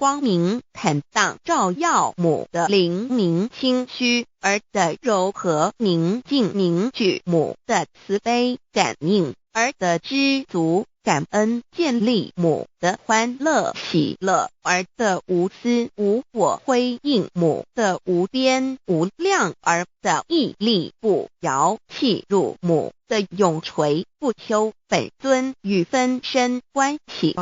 光明坦荡照耀母的灵明清虚，儿的柔和宁静凝聚母的慈悲感应，儿的知足感恩建立母的欢乐喜乐，儿的无私无我辉映母的无边无量，儿的屹立不摇契入母的永垂不朽。本尊与分身关系。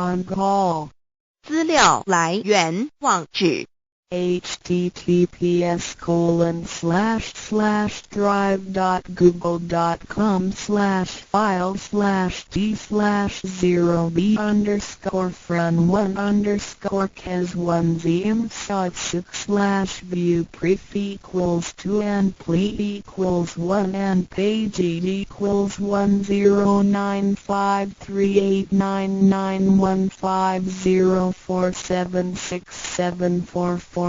资料来源网址https://drive.google.com/files/d/0b_c_view pref equals 2 and plea equals 1 and page equals 10953899150476744830.